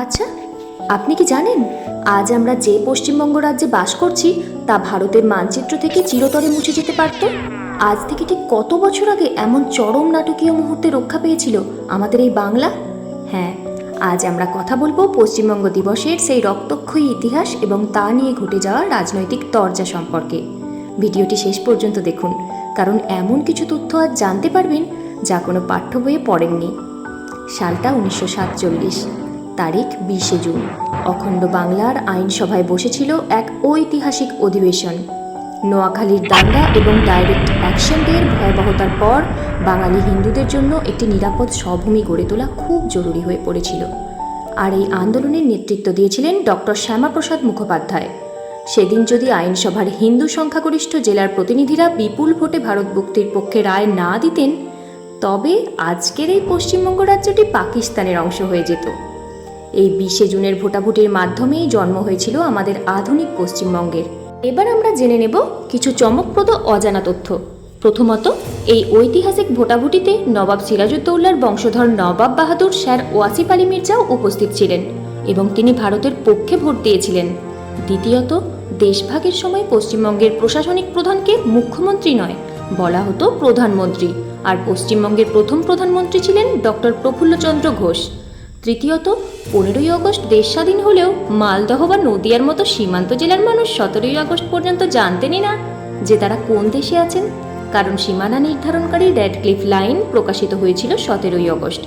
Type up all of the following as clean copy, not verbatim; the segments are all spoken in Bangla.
আচ্ছা, আপনি কি জানেন আজ আমরা যে পশ্চিমবঙ্গ রাজ্যে বাস করছি তা ভারতের মানচিত্র থেকে চিরতরে মুছে যেতে পারত? আজ থেকে ঠিক কত বছর আগে এমন চরম নাটকীয় মুহূর্তে রক্ষা পেয়েছিল আমাদের এই বাংলা? হ্যাঁ, আজ আমরা কথা বলবো পশ্চিমবঙ্গ দিবসের সেই রক্তক্ষয়ী ইতিহাস এবং তা নিয়ে ঘটে যাওয়া রাজনৈতিক তরজা সম্পর্কে। ভিডিওটি শেষ পর্যন্ত দেখুন, কারণ এমন কিছু তথ্য আজ জানতে পারবেন যা কোনো পাঠ্য বইয়ে পড়েননি। সালটা 1947, তারিখ 20শে জুন। অখণ্ড বাংলার আইনসভায় বসেছিল এক ঐতিহাসিক অধিবেশন। নোয়াখালীর দাঙ্গা এবং ডাইরেক্ট অ্যাকশন ডের ভয়াবহতার পর বাঙালি হিন্দুদের জন্য একটি নিরাপদ স্বভূমি গড়ে তোলা খুব জরুরি হয়ে পড়েছিল। আর এই আন্দোলনের নেতৃত্ব দিয়েছিলেন ডক্টর শ্যামাপ্রসাদ মুখোপাধ্যায়। সেদিন যদি আইনসভার হিন্দু সংখ্যাগরিষ্ঠ জেলার প্রতিনিধিরা বিপুল ভোটে ভারত মুক্তির পক্ষে রায় না দিতেন, তবে আজকের এই পশ্চিমবঙ্গ রাজ্যটি পাকিস্তানের অংশ হয়ে যেত। এই 20শে জুনের ভোটাভুটির মাধ্যমেই জন্ম হয়েছিল আমাদের আধুনিক পশ্চিমবঙ্গের। এবার আমরা জেনে নেব কিছু চমকপ্রদ অজানা তথ্য। প্রথমত, এই ঐতিহাসিক ভোটাভুটিতে নবাব সিরাজউদ্দৌলার বংশধর নবাব বাহাদুর স্যার ওয়াসিফ আলী মির্জাও উপস্থিত ছিলেন এবং তিনি ভারতের পক্ষে ভোট দিয়েছিলেন। দ্বিতীয়ত, দেশভাগের সময় পশ্চিমবঙ্গের প্রশাসনিক প্রধানকে মুখ্যমন্ত্রী নয়, বলা হতো প্রধানমন্ত্রী, আর পশ্চিমবঙ্গের প্রথম প্রধানমন্ত্রী ছিলেন ডক্টর প্রফুল্লচন্দ্র ঘোষ। তৃতীয়ত, 15ই আগস্ট দেশ স্বাধীন হলেও মালদহ বা নদিয়ার মতো সীমান্ত জেলার মানুষ 17ই আগস্ট পর্যন্ত জানতেনই না যে তারা কোন দেশে আছেন, কারণ সীমানা নির্ধারণকারী র্যাডক্লিফ লাইন প্রকাশিত হয়েছিল 17ই আগস্ট।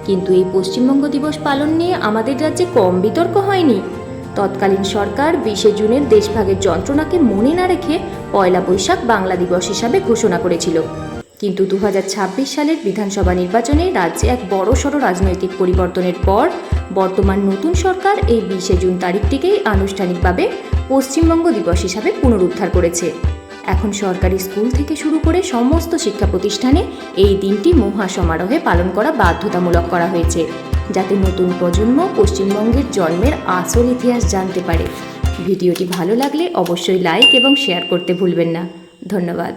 কিন্তু এই পশ্চিমবঙ্গ দিবস পালন নিয়ে আমাদের রাজ্যে কম বিতর্ক হয়নি। তৎকালীন সরকার 20শে জুনের দেশভাগের যন্ত্রণাকে মনে না রেখে পয়লা বৈশাখ বাংলা দিবস হিসাবে ঘোষণা করেছিল। কিন্তু 2026 সালের বিধানসভা নির্বাচনে রাজ্যে এক বড়সড় রাজনৈতিক পরিবর্তনের পর বর্তমান নতুন সরকার এই 20শে জুন তারিখটিকেই আনুষ্ঠানিকভাবে পশ্চিমবঙ্গ দিবস হিসাবে পুনরুদ্ধার করেছে। এখন সরকারি স্কুল থেকে শুরু করে সমস্ত শিক্ষা প্রতিষ্ঠানে এই দিনটি মহা সমারোহে পালন করা বাধ্যতামূলক করা হয়েছে, যাতে নতুন প্রজন্ম পশ্চিমবঙ্গের জন্মের আসল ইতিহাস জানতে পারে। ভিডিওটি ভালো লাগলে অবশ্যই লাইক এবং শেয়ার করতে ভুলবেন না। ধন্যবাদ।